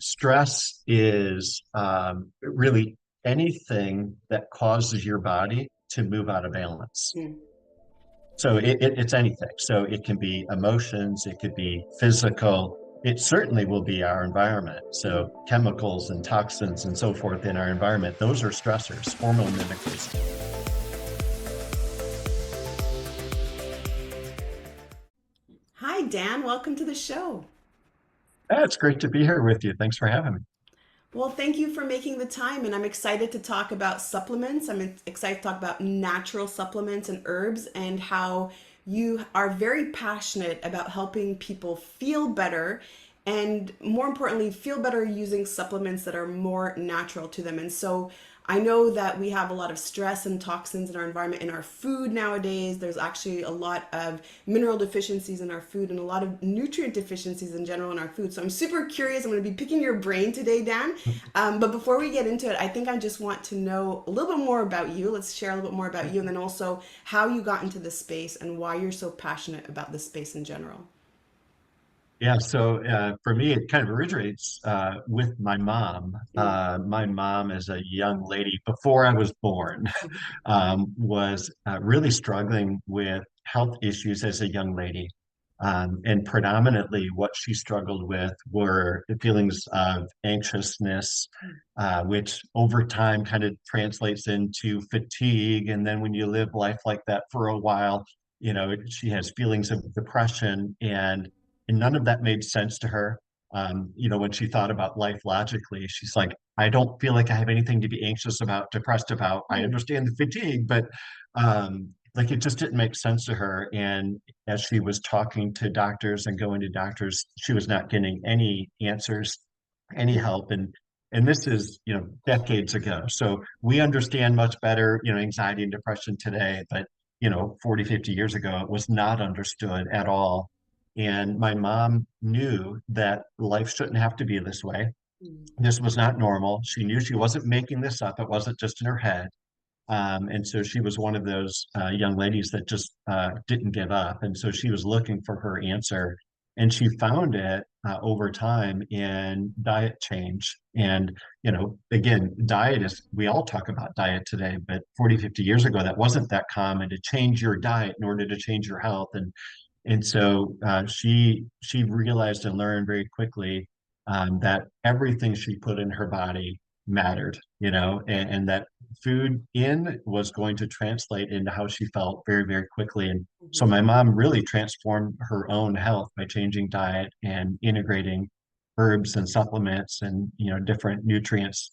Stress is really anything that causes your body to move out of balance. Mm. So it's anything. So it can be emotions, it could be physical. It certainly will be our environment. So chemicals and toxins and so forth in our environment, those are stressors, hormone mimicries. Hi, Dan. Welcome to the show. It's great to be here with you. Thanks for having me. Well, thank you for making the time, and I'm excited to talk about supplements. I'm excited to talk about natural supplements and herbs and how you are very passionate about helping people feel better and, more importantly, feel better using supplements that are more natural to them. And so I know that we have a lot of stress and toxins in our environment, in our food nowadays. There's actually a lot of mineral deficiencies in our food and a lot of nutrient deficiencies in general in our food. So I'm super curious. I'm going to be picking your brain today, Dan. But before we get into it, I think I just want to know a little bit more about you. Let's share a little bit more about you, and then also how you got into this space and why you're so passionate about this space in general. Yeah, so for me, it kind of originates with my mom. Mm. My mom, as a young lady, before I was born, was really struggling with health issues as a young lady. And predominantly, what she struggled with were the feelings of anxiousness, which over time kind of translates into fatigue. And then when you live life like that for a while, she has feelings of depression and none of that made sense to her. When she thought about life logically, she's like, I don't feel like I have anything to be anxious about, depressed about. I Mm. understand the fatigue, but like it just didn't make sense to her. And as she was talking to doctors and going to doctors, she was not getting any answers, any help. And this is, decades ago. So we understand much better, anxiety and depression today, but 40, 50 years ago, it was not understood at all. And my mom knew that life shouldn't have to be this way. Mm. This was not normal. She knew she wasn't making this up. It wasn't just in her head. And so she was one of those young ladies that just didn't give up. And so she was looking for her answer. And she found it over time in diet change. And, again, diet is, we all talk about diet today, but 40, 50 years ago, that wasn't that common to change your diet in order to change your health. And so she realized and learned very quickly that everything she put in her body mattered, and that food in was going to translate into how she felt very, very quickly. And so Mhm. my mom really transformed her own health by changing diet and integrating herbs and supplements and different nutrients.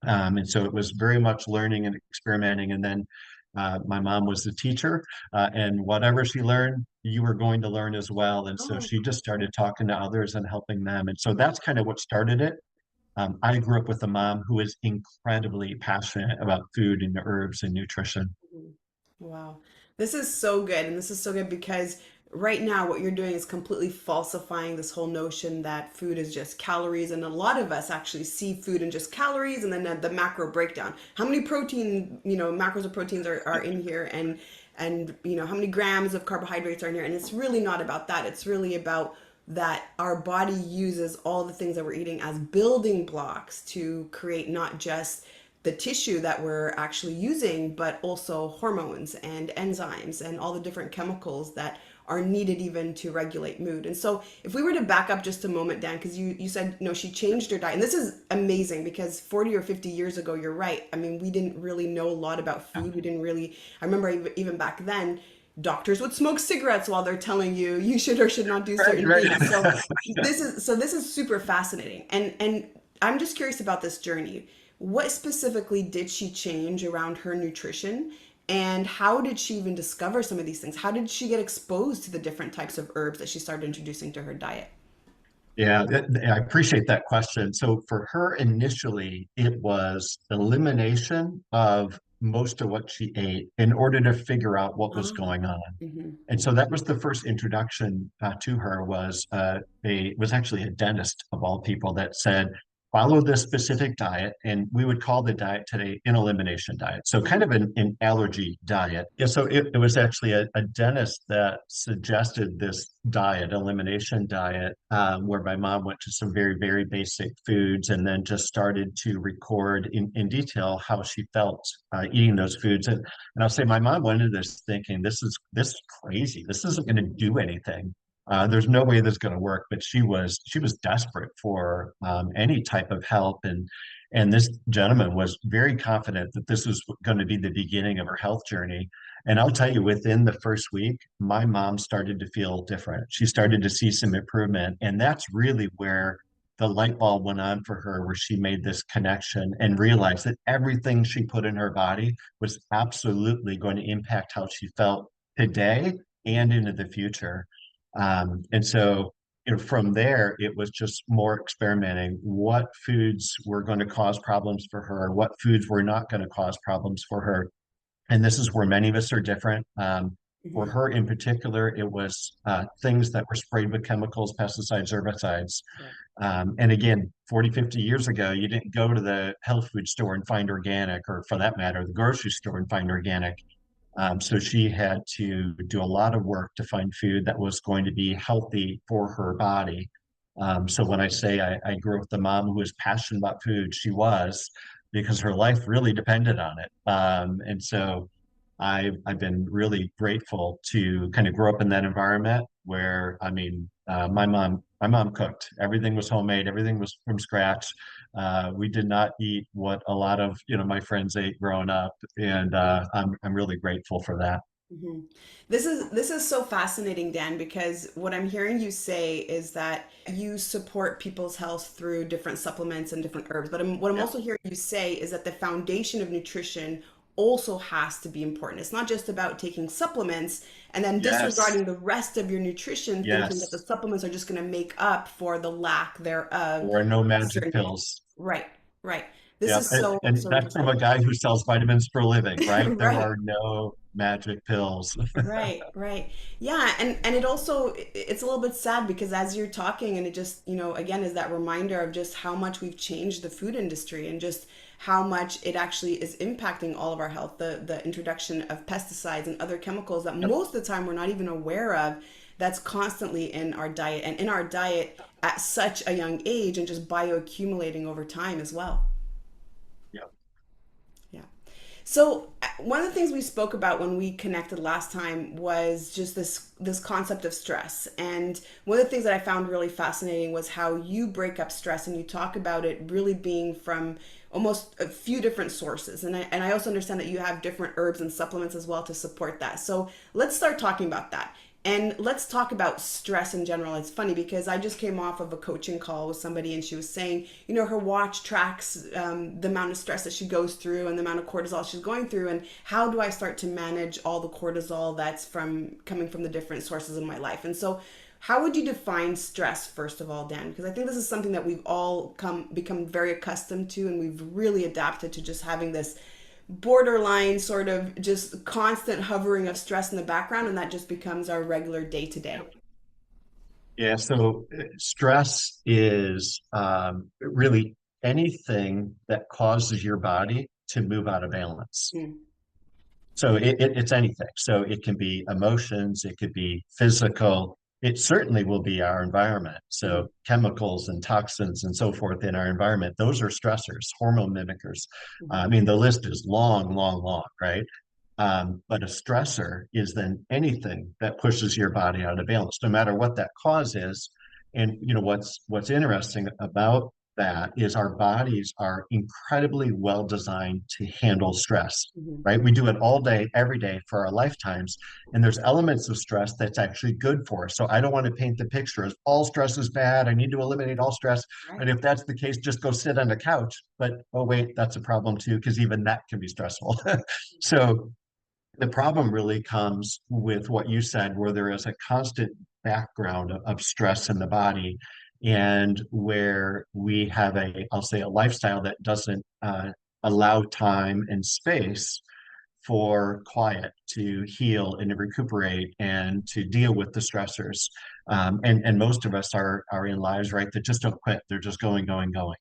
And so it was very much learning and experimenting. And then my mom was the teacher, and whatever she learned, you were going to learn as well. And so Oh, she just started talking to others and helping them. And so that's kind of what started it. I grew up with a mom who is incredibly passionate about food and herbs and nutrition. mhm. Wow. This is so good. And this is so good because right now, what you're doing is completely falsifying this whole notion that food is just calories. And a lot of us actually see food in just calories and then the macro breakdown. How many protein, macros of proteins are in here and how many grams of carbohydrates are in here. And it's really not about that. It's really about that our body uses all the things that we're eating as building blocks to create not just the tissue that we're actually using, but also hormones and enzymes and all the different chemicals that are needed even to regulate mood. And so if we were to back up just a moment, Dan, because you said, she changed her diet. And this is amazing because 40 or 50 years ago, you're right. I mean, we didn't really know a lot about Yeah, food. We didn't really, I remember even back then, doctors would smoke cigarettes while they're telling you you should or should not do right, certain things. So right. this is super fascinating. And I'm just curious about this journey. What specifically did she change around her nutrition? And how did she even discover some of these things? How did she get exposed to the different types of herbs that she started introducing to her diet? Yeah, I appreciate that question. So for her initially, it was elimination of most of what she ate in order to figure out what was Oh. going on. Hmm. And so that was the first introduction to her was actually a dentist of all people that said, follow this specific diet, and we would call the diet today an elimination diet. So kind of an allergy diet. Yeah, so it was actually a dentist that suggested this diet, elimination diet, where my mom went to some very, very basic foods and then just started to record in detail how she felt eating those foods. And I'll say my mom went into this thinking, this is crazy. This isn't going to do anything. There's no way this is going to work, but she was desperate for any type of help, and this gentleman was very confident that this was going to be the beginning of her health journey. And I'll tell you, within the first week, my mom started to feel different. She started to see some improvement, and that's really where the light bulb went on for her, where she made this connection and realized that everything she put in her body was absolutely going to impact how she felt today and into the future. And so, from there, it was just more experimenting what foods were going to cause problems for her, what foods were not going to cause problems for her. And this is where many of us are different. For Hmm. her in particular, it was things that were sprayed with chemicals, pesticides, herbicides. Right. And again, 40, 50 years ago, you didn't go to the health food store and find organic, or for that matter, the grocery store and find organic. So she had to do a lot of work to find food that was going to be healthy for her body. So when I say I grew up with a mom who was passionate about food, she was, because her life really depended on it. And so I've been really grateful to kind of grow up in that environment where, I mean, my mom cooked. Everything was homemade. Everything was from scratch. We did not eat what a lot of my friends ate growing up, and I'm really grateful for that. Hmm. This is so fascinating, Dan, because what I'm hearing you say is that you support people's health through different supplements and different herbs. But what I'm Yeah. also hearing you say is that the foundation of nutrition also has to be important. It's not just about taking supplements and then Yes. disregarding the rest of your nutrition, thinking that the Yes. supplements are just going to make up for the lack thereof There are no of magic certain things. pills. Right, right. This Yeah, is and, so, and so that's from interesting. a guy who sells vitamins for a living, right? There Right. are no magic pills. Right, right. Yeah, and it also it's a little bit sad because as you're talking and it just, again is that reminder of just how much we've changed the food industry and just how much it actually is impacting all of our health, the introduction of pesticides and other chemicals that Yep. most of the time we're not even aware of that's constantly in our diet and in our diet at such a young age and just bioaccumulating over time as well. Yep. Yeah. So one of the things we spoke about when we connected last time was just this concept of stress. And one of the things that I found really fascinating was how you break up stress and you talk about it really being from almost a few different sources. And I also understand that you have different herbs and supplements as well to support that. So let's start talking about that. And let's talk about stress in general. It's funny because I just came off of a coaching call with somebody, and she was saying, her watch tracks the amount of stress that she goes through and the amount of cortisol she's going through. And how do I start to manage all the cortisol that's coming from the different sources in my life? And so, how would you define stress, first of all, Dan? Because I think this is something that we've all become very accustomed to, and we've really adapted to just having this borderline sort of just constant hovering of stress in the background, and that just becomes our regular day to day. Yeah, so stress is really anything that causes your body to move out of balance. Mm. So it's anything. So it can be emotions, it could be physical. It certainly will be our environment. Mm-hmm. So chemicals and toxins and so forth in our environment, those are stressors, hormone mimickers. I Mm-hmm. mean, the list is long, long, long, right? But a stressor is then anything that pushes your body out of balance, no matter what that cause is. And what's interesting about that is our bodies are incredibly well designed to handle stress, Mm-hmm. right? We do it all day, every day for our lifetimes. And there's elements of stress that's actually good for us. So I don't want to paint the picture as all stress is bad. I need to eliminate all stress. Right. And if that's the case, just go sit on the couch. But oh, wait, that's a problem too, because even that can be stressful. So the problem really comes with what you said, where there is a constant background of stress in the body, and where we have I'll say, a lifestyle that doesn't allow time and space for quiet to heal and to recuperate and to deal with the stressors. And most of us are in lives, right, that just don't quit. They're just going, going, going.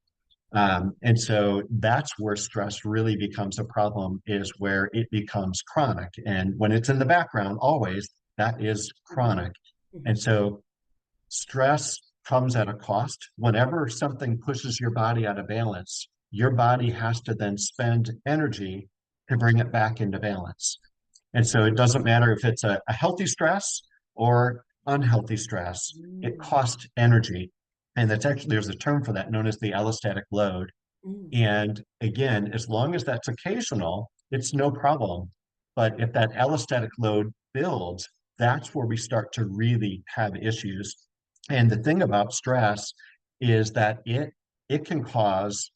And so that's where stress really becomes a problem, is where it becomes chronic. And when it's in the background, always, that is Hmm. chronic. Hmm. And so stress comes at a cost. Whenever something pushes your body out of balance, your body has to then spend energy to bring it back into balance. And so it doesn't matter if it's a healthy stress or unhealthy stress, it Mm. costs energy. And that's actually, there's a term for that known as the allostatic load. Mm. And again, as long as that's occasional, it's no problem. But if that allostatic load builds, that's where we start to really have issues. And the thing about stress is that it can cause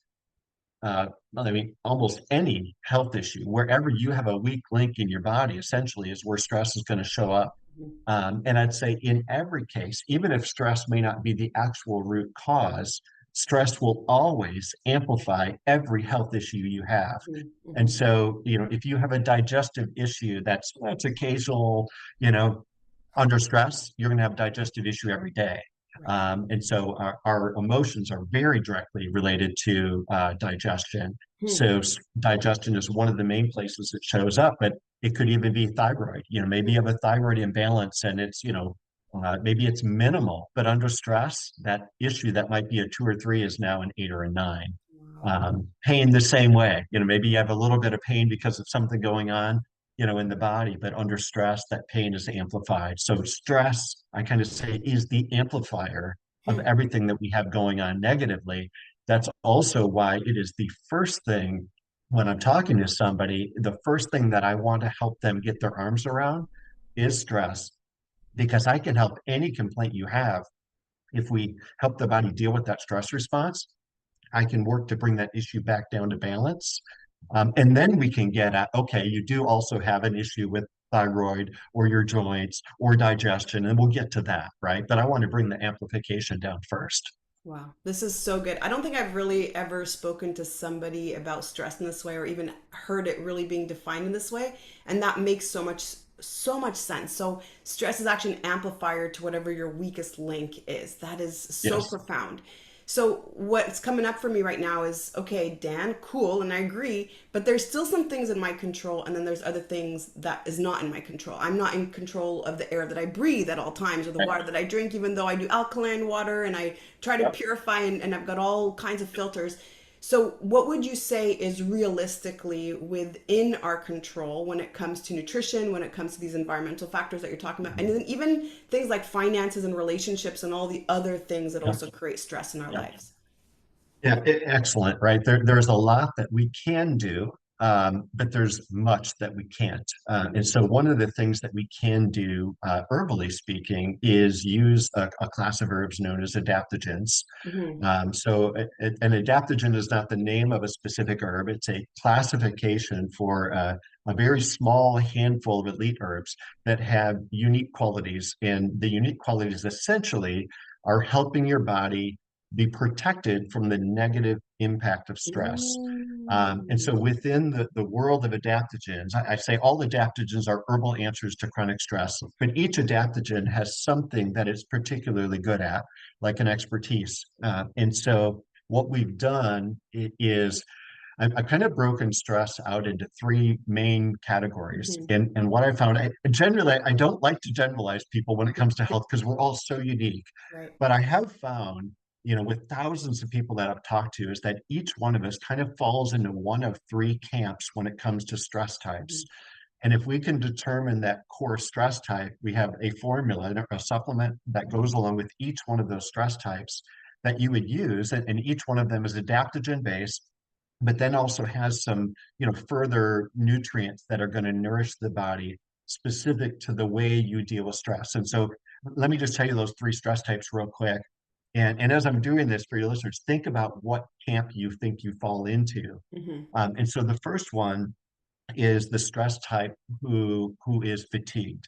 I mean, almost any health issue, wherever you have a weak link in your body, essentially, is where stress is going to show up. Mhm. And I'd say in every case, even if stress may not be the actual root cause, stress will always amplify every health issue you have. Mhm. And Mhm. so, if you have a digestive issue that's occasional, you know, under stress, you're going to have a digestive issue every day. Right. And so our emotions are very directly related to digestion. Hmm. So digestion is one of the main places it shows up, but it could even be thyroid. Maybe you Hmm. have a thyroid imbalance and it's, maybe it's minimal, but under stress, that issue that might be a 2 or 3 is now an 8 or a 9. Wow. Pain the same way. Maybe you have a little bit of pain because of something going on, in the body, but under stress, that pain is amplified. So stress, I kind of say, is the amplifier of Hmm. everything that we have going on negatively. That's also why it is the first thing when I'm talking to somebody, the first thing that I want to help them get their arms around is stress, because I can help any complaint you have. If we help the body deal with that stress response, I can work to bring that issue back down to balance. And then we can get at, okay, you do also have an issue with thyroid or your joints or digestion, and we'll get to that, right? But I want to bring the amplification down first. Wow, this is so good. I don't think I've really ever spoken to somebody about stress in this way or even heard it really being defined in this way, and that makes so much sense. So, stress is actually an amplifier to whatever your weakest link is. That is so Yes. profound. So, what's coming up for me right now is okay, Dan, cool, and I agree, but there's still some things in my control, and then there's other things that is not in my control. I'm not in control of the air that I breathe at all times or the Right. water that I drink, even though I do alkaline water and I try to Yep. purify, and I've got all kinds of filters. So, what would you say is realistically within our control when it comes to nutrition, when it comes to these environmental factors that you're talking about, and then even things like finances and relationships and all the other things that Yep. also create stress in our Yep. lives? Yeah, excellent, right? There's a lot that we can do, but there's much that we can't. And so one of the things that we can do, herbally speaking, is use a class of herbs known as adaptogens. Mm-hmm. So an adaptogen is not the name of a specific herb. It's a classification for a very small handful of elite herbs that have unique qualities. And the unique qualities essentially are helping your body be protected from the negative impact of stress. And so Mm. within the world of adaptogens, I say all adaptogens are herbal answers to chronic stress, but each adaptogen has something that it's particularly good at, like an expertise. And so what we've done is I've kind of broken stress out into 3 main categories. Mm-hmm. And what I found, generally, I don't like to generalize people when it comes to health because we're all so unique. Right. But I have found, with thousands of people that I've talked to, is that each one of us kind of falls into one of 3 camps when it comes to stress Mm-hmm. types. And if we can determine that core stress type, we have a formula, a supplement that goes along with each one of those stress types that you would use. And each one of them is adaptogen based, but then also has some, further nutrients that are going to nourish the body specific to the way you deal with stress. And so let me just tell you those 3 stress types real quick. And as I'm doing this for your listeners, think about what camp you think you fall into. Mm-hmm. And so the first one is the stress type who is fatigued.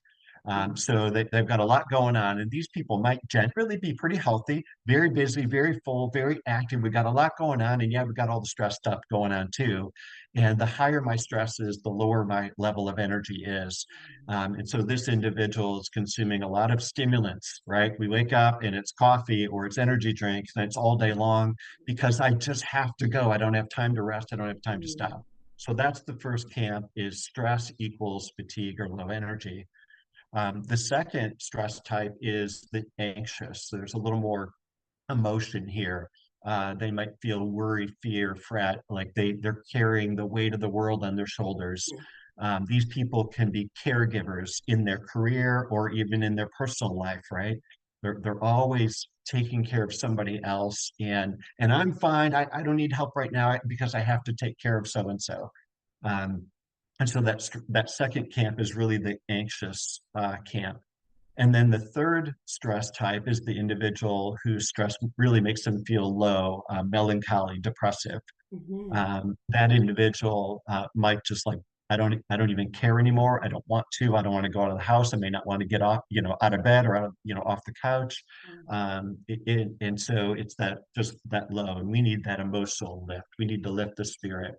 So they've got a lot going on, and these people might generally be pretty healthy, very busy, very full, very active. We got a lot going on, and yeah, we got all the stress stuff going on too. And the higher my stress is, the lower my level of energy is. And so this individual is consuming a lot of stimulants, right? We wake up and it's coffee or it's energy drinks, and it's all day long because I just have to go. I don't have time to rest. I don't have time to Mm, stop. So that's the first camp is stress equals fatigue or low energy. The second stress type is the anxious. There's a little more emotion here. They might feel worry, fear, fret, like they're carrying the weight of the world on their shoulders. mm, These people can be caregivers in their career or even in their personal life, right? They're always taking care of somebody else, and I'm fine. I don't need help right now because I have to take care of so and so. Um, and so that second camp is really the anxious camp. And then the third stress type is the individual whose stress really makes them feel low, melancholy, depressive. mhm. That individual might just like, I don't even care anymore. I don't want to. I don't want to go out of the house. I may not want to get off, out of bed or out of, off the couch. And so it's that just that low, and we need that emotional lift. We need to lift the spirit.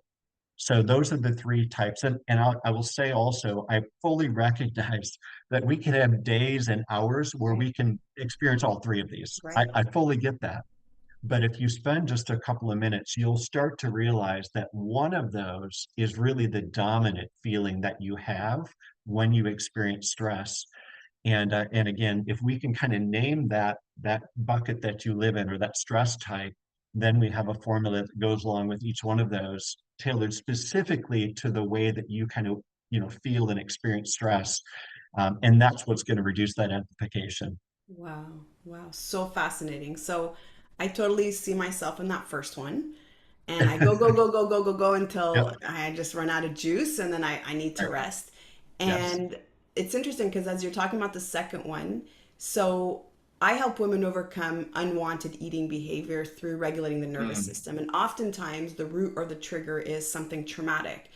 So those are the three types. And I will say also, I fully recognize that we can have days and hours where Right, we can experience all three of these. right. I fully get that. But if you spend just a couple of minutes, you'll start to realize that one of those is really the dominant feeling that you have when you experience stress. And again, if we can kind of name that bucket that you live in or that stress type, then we have a formula that goes along with each one of those, tailored specifically to the way that you kind of feel and experience stress, and that's what's going to reduce that amplification. Wow, wow, so fascinating. So I totally see myself in that first one. And I go, go, go, go, go, go, go until Yep. I just run out of juice and then I need to Right. rest. Yes. And it's interesting because as you're talking about the second one, so I help women overcome unwanted eating behavior through regulating the nervous Mm, system. And oftentimes the root or the trigger is something traumatic.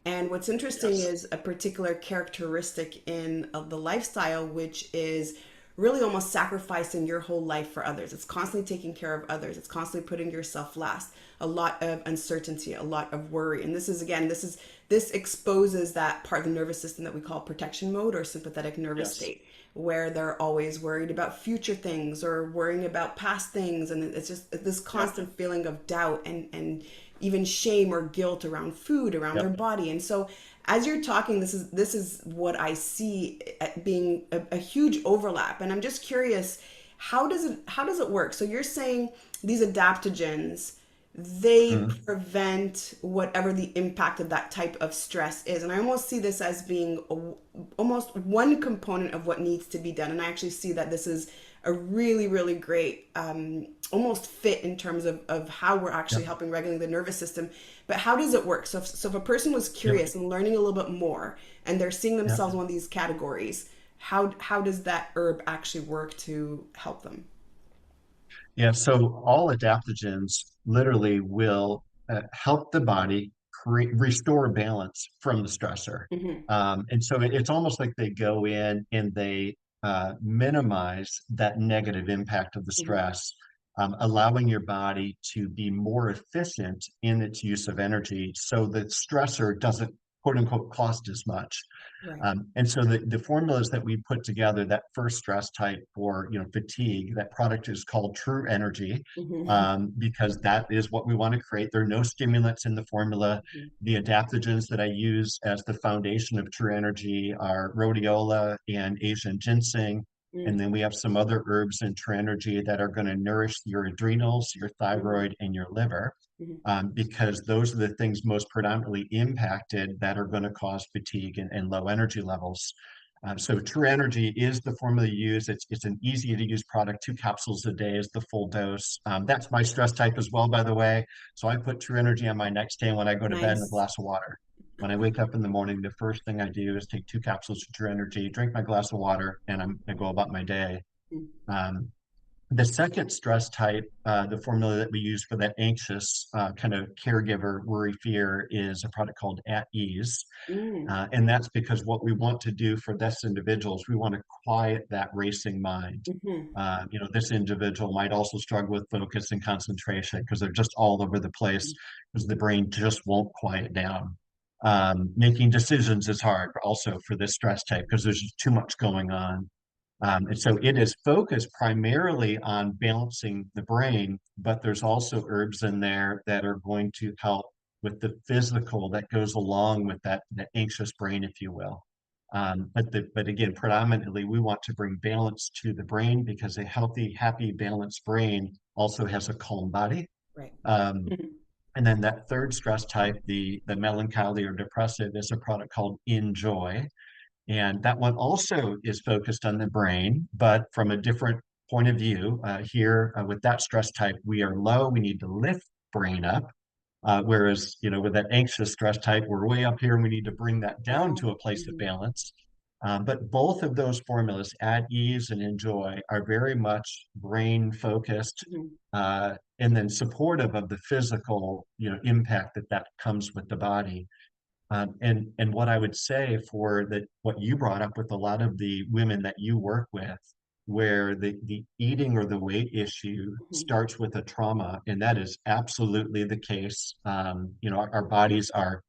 And what's interesting yes. is a particular characteristic in of the lifestyle, which is really almost sacrificing your whole life for others. It's constantly taking care of others. It's constantly putting yourself last. A lot of uncertainty, a lot of worry. And this is again, this exposes that part of the nervous system that we call protection mode or sympathetic nervous Yes. state, where they're always worried about future things or worrying about past things. And it's just this Yep. constant feeling of doubt and even shame or guilt around food, around their Yep. body. And so as you're talking, this is what I see being a huge overlap. And I'm just curious, how does it work? So you're saying these adaptogens, they Mm, prevent whatever the impact of that type of stress is. And I almost see this as being almost one component of what needs to be done. And I actually see that this is a really, really great almost fit in terms of how we're actually yep. helping regulate the nervous system. But how does it work? So if a person was Yep. curious and learning a little bit more and they're seeing Yep. themselves in one of these categories, how does that herb actually work to help them? Yeah, so all adaptogens literally will help the body restore balance from the stressor. Hmm. And so it's almost like they go in and they minimize that negative impact of the Hmm. stress, allowing your body to be more efficient in its use of energy so the stressor doesn't quote unquote cost as much. Right. And so the formulas that we put together, that first stress type for fatigue, that product is called True Energy, Hmm. because that is what we want to create. There are no stimulants in the formula. The adaptogens that I use as the foundation of True Energy are rhodiola and Asian ginseng. And then we have some other herbs in True Energy that are going to nourish your adrenals, your Hmm. thyroid, and your liver, Hmm. because those are the things most predominantly impacted that are going to cause fatigue and low energy levels. So True Energy is the formula you use. It's an easy to use product. 2 capsules a day is the full dose. That's my stress type as well, by the way. So I put True Energy on my nightstand when I go to bed in a Nice. glass of water. When I wake up in the morning, the first thing I do is take 2 capsules of True Energy, drink my glass of water, and I go about my day. Um, The second stress type, the formula that we use for that anxious kind of caregiver worry fear is a product called At Ease. Mm, And that's because what we want to do for this individual is we want to quiet that racing mind. hmm. This individual might also struggle with focus and concentration because they're just all over the place because the brain just won't quiet down. Making decisions is hard also for this stress type because there's just too much going on. And so it is focused primarily on balancing the brain, but there's also herbs in there that are going to help with the physical that goes along with that anxious brain, if you will. But again, predominantly we want to bring balance to the brain because a healthy, happy, balanced brain also has a calm body. Right. Um, and then that third stress type, the melancholy or depressive, is a product called Enjoy. And that one also is focused on the brain, but from a different point of view. Here, with that stress type, we are low, we need to lift brain up. Whereas, with that anxious stress type, we're way up here and we need to bring that down Wow. to a place of Mhm, balance. But both of those formulas, At Ease and Enjoy, are very much brain focused, mhm. and then supportive of the physical, impact that comes with the body. And what I would say for what you brought up with a lot of the women that you work with, where the eating or the weight issue Mhm. starts with a trauma, and that is absolutely the case. Our bodies are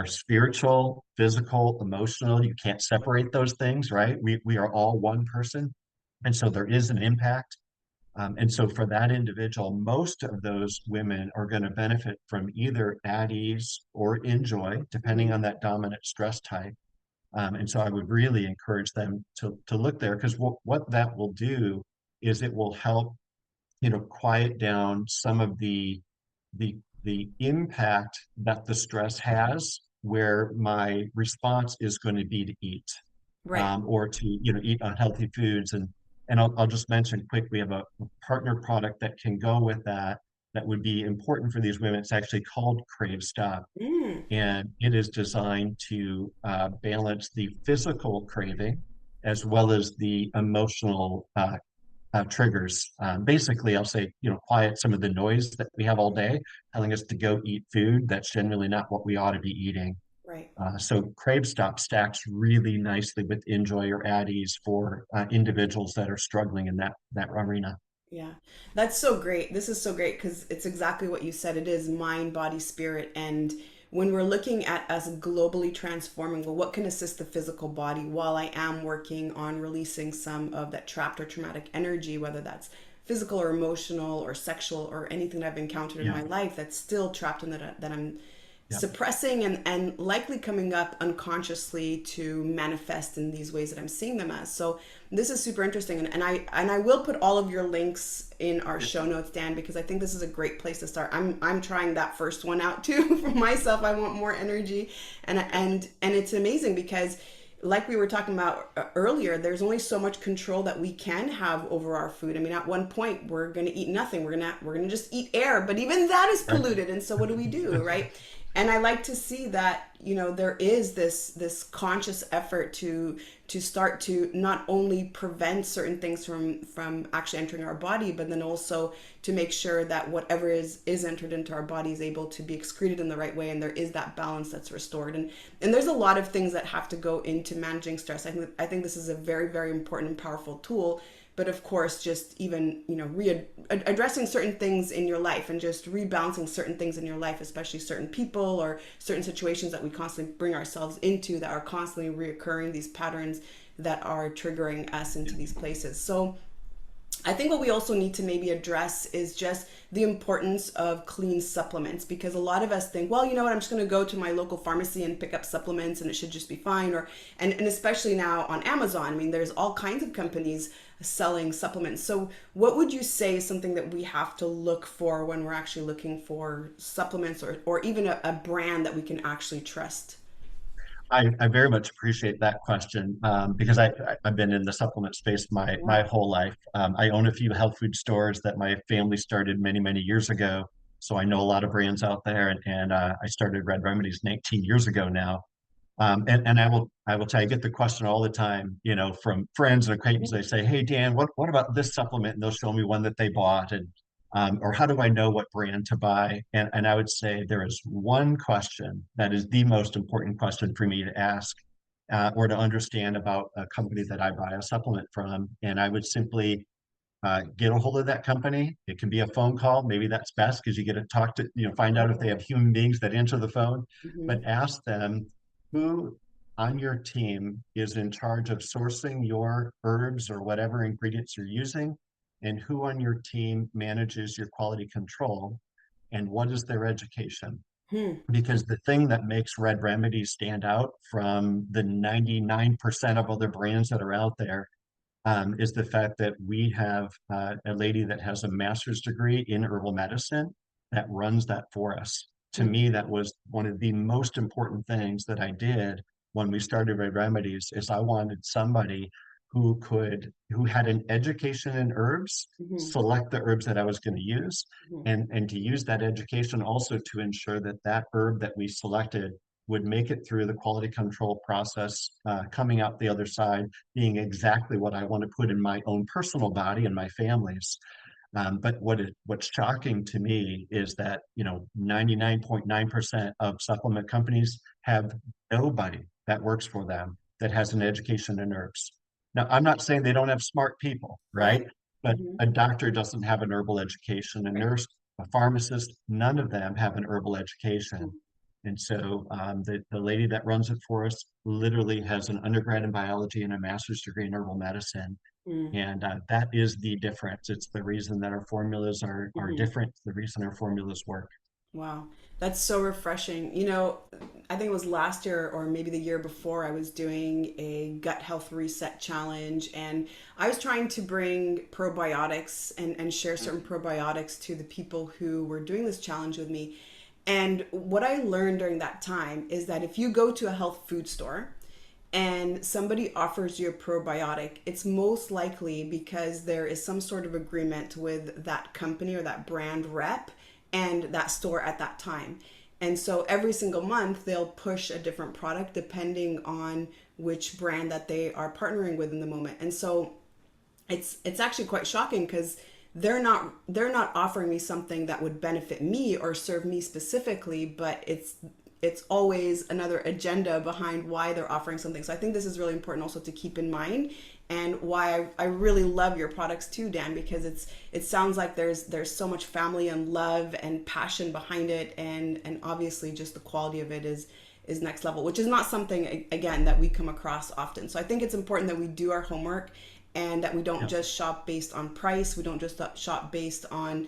spiritual, physical, emotional. You can't separate those things, right? We are all one person, and so there is an impact. And so for that individual, most of those women are going to benefit from either at ease or enjoy, depending Mhm. on that dominant stress type. And so I would really encourage them to look there because what that will do is it will help, quiet down some of the impact that the stress has, where my response is going to be to eat Right. or to eat unhealthy foods. And I'll just mention quick, we have a partner product that can go with that that would be important for these women. It's actually called Crave Stop, Mm, and it is designed to balance the physical craving as well as the emotional triggers. Basically, I'll say, quiet some of the noise that we have all day, telling us to go eat food that's generally not what we ought to be eating. right. So Crave Stop stacks really nicely with Enjoy or At Ease for individuals that are struggling in that arena. Yeah, that's so great. This is so great because it's exactly what you said. It is mind, body, spirit. And when we're looking at us globally transforming, well, what can assist the physical body while I am working on releasing some of that trapped or traumatic energy, whether that's physical or emotional or sexual or anything that I've encountered in Yeah, my life that's still trapped and that I'm yeah, suppressing and likely coming up unconsciously to manifest in these ways that I'm seeing them as. So this is super interesting, and I will put all of your links in our show notes, Dan, because I think this is a great place to start. I'm trying that first one out too for myself. I want more energy, and it's amazing because like we were talking about earlier, there's only so much control that we can have over our food. I mean, at one point we're going to eat nothing. We're going to just eat air, but even that is right. polluted. And so what do, right? And I like to see that, there is this conscious effort to start to not only prevent certain things from actually entering our body, but then also to make sure that whatever is entered into our body is able to be excreted in the right way, and there is that balance that's restored. And there's a lot of things that have to go into managing stress. I think this is a very, very important and powerful tool. But of course, just even addressing certain things in your life and just rebalancing certain things in your life, especially certain people or certain situations that we constantly bring ourselves into that are constantly reoccurring, these patterns that are triggering us into these places. So I think what we also need to maybe address is just the importance of clean supplements, because a lot of us think, well, you know what, I'm just going to go to my local pharmacy and pick up supplements and it should just be fine. And especially now on Amazon, I mean, there's all kinds of companies selling supplements. So what would you say is something that we have to look for when we're actually looking for supplements, or even a brand that we can actually trust? I very much appreciate that question because I've been in the supplement space my Yeah. whole life. I own a few health food stores that my family started many, many years ago. So I know a lot of brands out there, and I started Red Remedies 19 years ago now. And I will tell you, I get the question all the time, from friends and acquaintances. They say, "Hey Dan, what about this supplement?" And they'll show me one that they bought, and or how do I know what brand to buy? And I would say there is one question that is the most important question for me to ask, or to understand about a company that I buy a supplement from, and I would simply get a hold of that company. It can be a phone call. Maybe that's best because you get to talk to, find out if they have human beings that answer the phone, Mm-hmm. but ask them who on your team is in charge of sourcing your herbs or whatever ingredients you're using, and who on your team manages your quality control, and what is their education. Hmm. Because the thing that makes Red Remedies stand out from the 99% of other brands that are out there, is the fact that we have a lady that has a master's degree in herbal medicine that runs that for us. To Hmm. me, that was one of the most important things that I did when we started Red Remedies, is I wanted somebody who had an education in herbs, Hmm. select the herbs that I was going to use, Hmm. and to use that education also to ensure that that herb that we selected would make it through the quality control process, coming out the other side being exactly what I want to put in my own personal body and my family's. But what's shocking to me is that 99.9% of supplement companies have nobody that works for them that has an education in herbs. Now, I'm not saying they don't have smart people, Right. right? But Mm-hmm. a doctor doesn't have an herbal education, a Right. nurse, a pharmacist, none of them have an herbal Hmm. education. And so the lady that runs it for us literally has an undergrad in biology and a master's degree in herbal medicine. Hmm. And that is the difference. It's the reason that our formulas are Hmm. different, the reason our formulas work. Wow, that's so refreshing. I think it was last year or maybe the year before, I was doing a gut health reset challenge, and I was trying to bring probiotics and share certain probiotics to the people who were doing this challenge with me. And what I learned during that time is that if you go to a health food store and somebody offers you a probiotic, it's most likely because there is some sort of agreement with that company or that brand rep and that store at that time. And so every single month they'll push a different product depending on which brand that they are partnering with in the moment. And so it's actually quite shocking because they're not offering me something that would benefit me or serve me specifically, but it's always another agenda behind why they're offering something. So I think this is really important also to keep in mind, and why I really love your products too, Dan, because it sounds like there's so much family and love and passion behind it, and obviously just the quality of it is next level, which is not something again that we come across often. So I think it's important that we do our homework and that we don't Yeah, just shop based on price. We don't just shop based on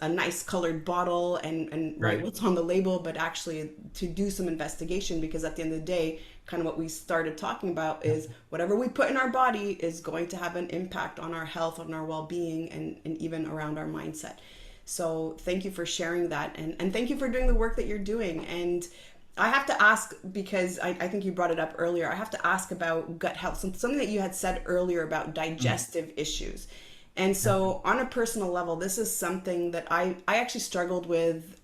a nice colored bottle and write right. what's on the label, but actually to do some investigation, because at the end of the day, kind of what we started talking about Yeah. is whatever we put in our body is going to have an impact on our health, on our well-being, and even around our mindset. So thank you for sharing that, and thank you for doing the work that you're doing. And I have to ask, because I think you brought it up earlier, I have to ask about gut health, something that you had said earlier about Mm, digestive issues. And yeah. so, on a personal level, this is something that I actually struggled with,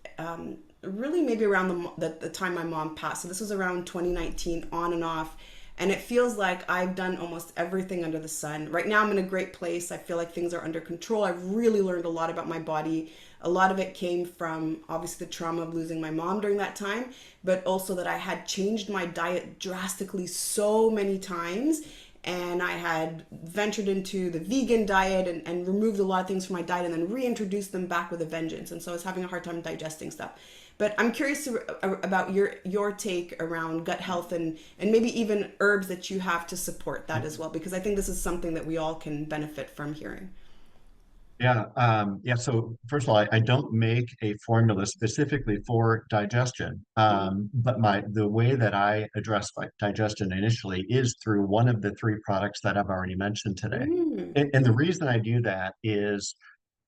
really maybe around the time my mom passed. So, this was around 2019, on and off. And it feels like I've done almost everything under the sun. Right now, I'm in a great place. I feel like things are under control. I've really learned a lot about my body. A lot of it came from obviously the trauma of losing my mom during that time, but also that I had changed my diet drastically so many times. And I had ventured into the vegan diet and removed a lot of things from my diet and then reintroduced them back with a vengeance. And so I was having a hard time digesting stuff. But I'm curious about your take around gut health, and maybe even herbs that you have to support that as well, because I think this is something that we all can benefit from hearing. Yeah. So first of all, I don't make a formula specifically for digestion, Mm. but the way that I address digestion initially is through one of the three products that I've already mentioned today. Mm. And the reason I do that is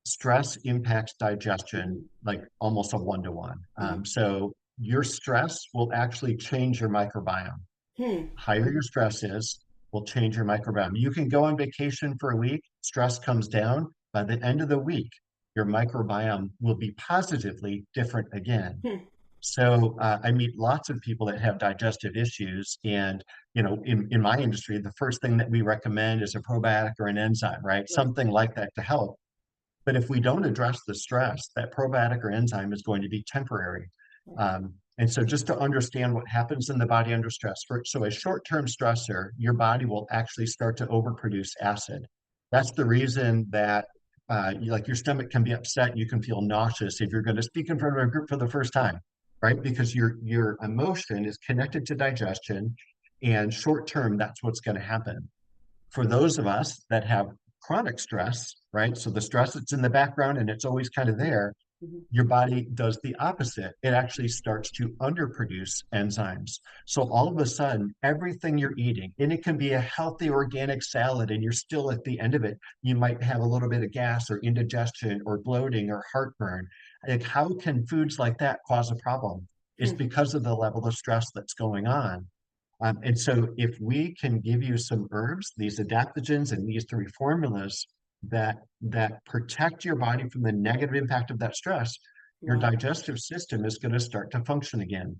stress impacts digestion Mhm. like almost a one-to-one. Mhm. So your stress will actually change your microbiome. Hmm. Higher your stress is, will change your microbiome. You can go on vacation for a week, stress comes down. By the end of the week, your microbiome will be positively different again. Hmm. So I meet lots of people that have digestive issues, and in my industry, the first thing that we recommend is a probiotic or an enzyme, right? Right. Something like that to help. But if we don't address the stress, that probiotic or enzyme is going to be temporary. And so just to understand what happens in the body under stress, so a short-term stressor, your body will actually start to overproduce acid. That's the reason that like your stomach can be upset, you can feel nauseous if you're going to speak in front of a group for the first time, right? Because your emotion is connected to digestion, and short term, that's what's going to happen for those of us that have chronic stress, right? So the stress that's in the background and it's always kind of there, Mhm. your body does the opposite. It actually starts to underproduce enzymes. So all of a sudden, everything you're eating, and it can be a healthy organic salad, and you're still at the end of it, you might have a little bit of gas or indigestion or bloating or heartburn. Like, how can foods like that cause a problem? It's Hmm. because of the level of stress that's going on. And so if we can give you some herbs, these adaptogens and these three formulas that protect your body from the negative impact of that stress, your Wow. digestive system is going to start to function again.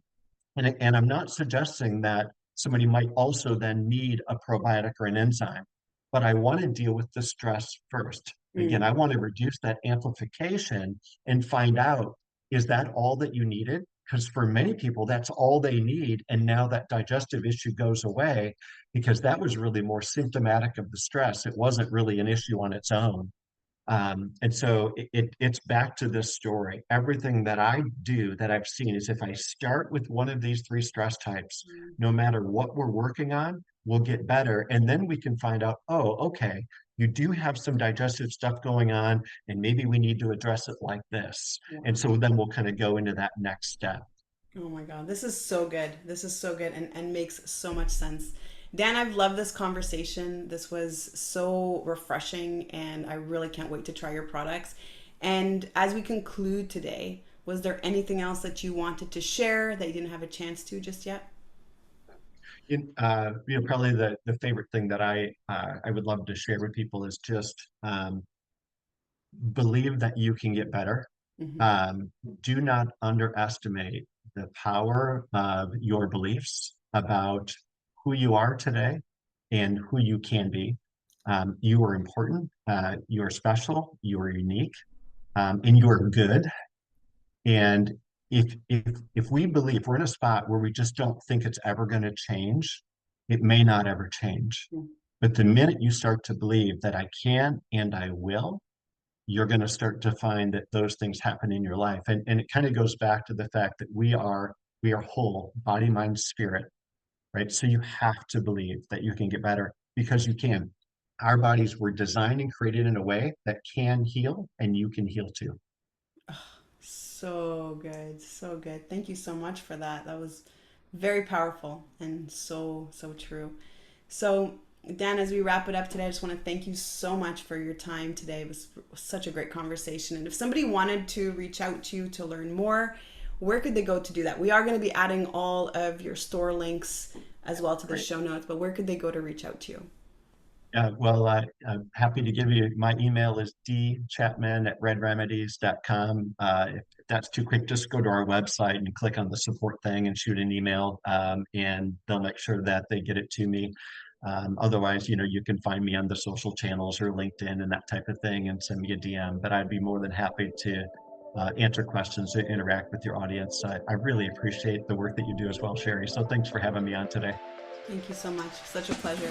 And I'm not suggesting that somebody might also then need a probiotic or an enzyme, but I want to deal with the stress first. Again, Mm. I want to reduce that amplification and find out, is that all that you needed? Because for many people, that's all they need. And now that digestive issue goes away because that was really more symptomatic of the stress. It wasn't really an issue on its own. And so it's back to this story. Everything that I do that I've seen is if I start with one of these three stress types, no matter what we're working on, we'll get better. And then we can find out, oh, okay, you do have some digestive stuff going on, and maybe we need to address it like this. And Wow. so then we'll kind of go into that next step. Oh my God, this is so good. This is so good and makes so much sense. Dan, I've loved this conversation. This was so refreshing, and I really can't wait to try your products. And as we conclude today, was there anything else that you wanted to share that you didn't have a chance to just yet? Probably the favorite thing that I would love to share with people is just believe that you can get better. Hmm. Um, do not underestimate the power of your beliefs about who you are today and who you can be. You are important, you are special, you are unique, and you are good. And if we believe we're in a spot where we just don't think it's ever going to change, it may not ever change. But the minute you start to believe that I can and I will, you're going to start to find that those things happen in your life. And it kind of goes back to the fact that we are whole, body, mind, spirit, right? So you have to believe that you can get better because you can. Our bodies were designed and created in a way that can heal, and you can heal too. So good. So good. Thank you so much for that. That was very powerful and so, so true. So, Dan, as we wrap it up today, I just want to thank you so much for your time today. It was such a great conversation. And if somebody wanted to reach out to you to learn more, where could they go to do that? We are going to be adding all of your store links as well to the Great. show notes, but where could they go to reach out to you? Well, I'm happy to give you my email is dchapman@redremedies.com. If that's too quick, just go to our website and click on the support thing and shoot an email, and they'll make sure that they get it to me. Otherwise, you can find me on the social channels or LinkedIn and that type of thing and send me a DM. But I'd be more than happy to answer questions and interact with your audience. I really appreciate the work that you do as well, Sherry. So thanks for having me on today. Thank you so much. Such a pleasure.